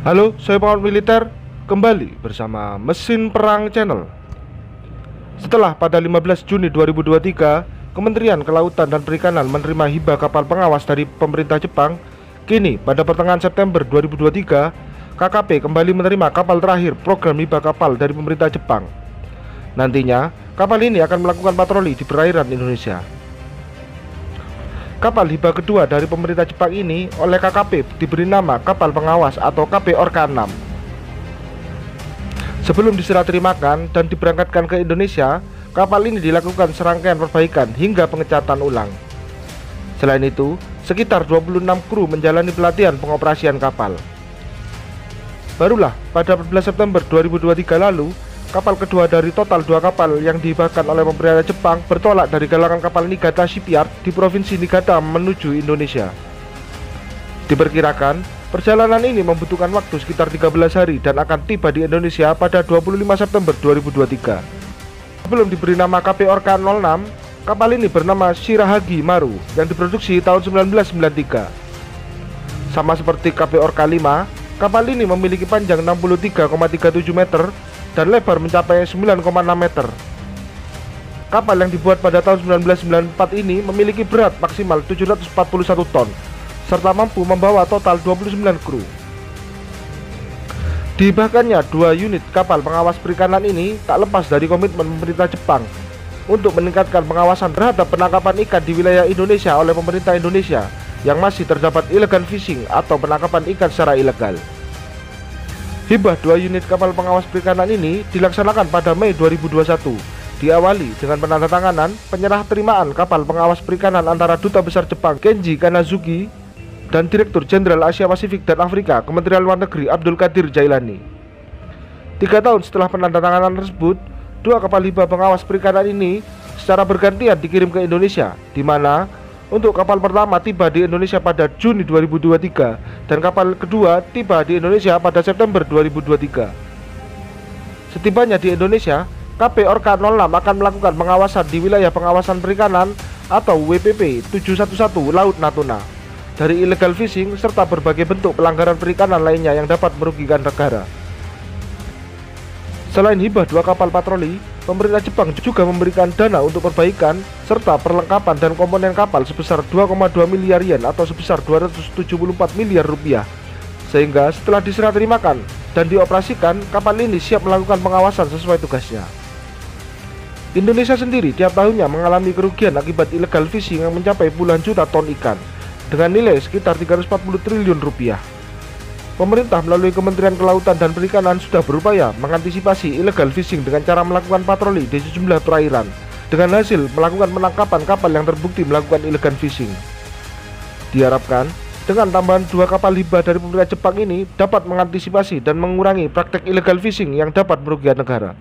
Halo, saya pengawal militer kembali bersama Mesin Perang Channel. Setelah pada 15 Juni 2023 Kementerian Kelautan dan Perikanan menerima hibah kapal pengawas dari pemerintah Jepang, kini pada pertengahan September 2023 KKP kembali menerima kapal terakhir program hibah kapal dari pemerintah Jepang. Nantinya kapal ini akan melakukan patroli di perairan Indonesia. Kapal hibah kedua dari pemerintah Jepang ini oleh KKP diberi nama kapal pengawas atau KP Orca 6. Sebelum diserah terimakan dan diberangkatkan ke Indonesia, kapal ini dilakukan serangkaian perbaikan hingga pengecatan ulang. Selain itu, sekitar 26 kru menjalani pelatihan pengoperasian kapal. Barulah pada 14 September 2023 lalu, kapal kedua dari total 2 kapal yang dihibahkan oleh pemerintah Jepang bertolak dari galangan kapal Niigata Shipyard di Provinsi Niigata menuju Indonesia. Diperkirakan, perjalanan ini membutuhkan waktu sekitar 13 hari dan akan tiba di Indonesia pada 25 September 2023. Sebelum diberi nama KP Orca 06, kapal ini bernama Shirahagi Maru yang diproduksi tahun 1993. Sama seperti KP Orca 5, kapal ini memiliki panjang 63,37 meter dan lebar mencapai 9,6 meter. Kapal yang dibuat pada tahun 1994 ini memiliki berat maksimal 741 ton serta mampu membawa total 29 kru. Dihibahkannya 2 unit kapal pengawas perikanan ini tak lepas dari komitmen pemerintah Jepang untuk meningkatkan pengawasan terhadap penangkapan ikan di wilayah Indonesia oleh pemerintah Indonesia yang masih terdapat illegal fishing atau penangkapan ikan secara ilegal. Hibah 2 unit kapal pengawas perikanan ini dilaksanakan pada Mei 2021, diawali dengan penandatanganan penyerah terimaan kapal pengawas perikanan antara Duta Besar Jepang Kenji Kanazuki dan Direktur Jenderal Asia Pasifik dan Afrika Kementerian Luar Negeri Abdul Qadir Jailani. 3 tahun setelah penandatanganan tersebut, 2 kapal hibah pengawas perikanan ini secara bergantian dikirim ke Indonesia, di mana untuk kapal pertama tiba di Indonesia pada Juni 2023 dan kapal kedua tiba di Indonesia pada September 2023. Setibanya di Indonesia, KP Orca 06 akan melakukan pengawasan di wilayah pengawasan perikanan atau WPP 711 Laut Natuna dari illegal fishing serta berbagai bentuk pelanggaran perikanan lainnya yang dapat merugikan negara. Selain hibah 2 kapal patroli, pemerintah Jepang juga memberikan dana untuk perbaikan serta perlengkapan dan komponen kapal sebesar 2,2 miliar yen atau sebesar 274 miliar rupiah. Sehingga setelah diserah terimakan dan dioperasikan, kapal ini siap melakukan pengawasan sesuai tugasnya. Indonesia sendiri tiap tahunnya mengalami kerugian akibat illegal fishing yang mencapai puluhan juta ton ikan dengan nilai sekitar 340 triliun rupiah. Pemerintah melalui Kementerian Kelautan dan Perikanan sudah berupaya mengantisipasi illegal fishing dengan cara melakukan patroli di sejumlah perairan dengan hasil melakukan penangkapan kapal yang terbukti melakukan illegal fishing. Diharapkan dengan tambahan 2 kapal hibah dari pemerintah Jepang ini dapat mengantisipasi dan mengurangi praktek illegal fishing yang dapat merugikan negara.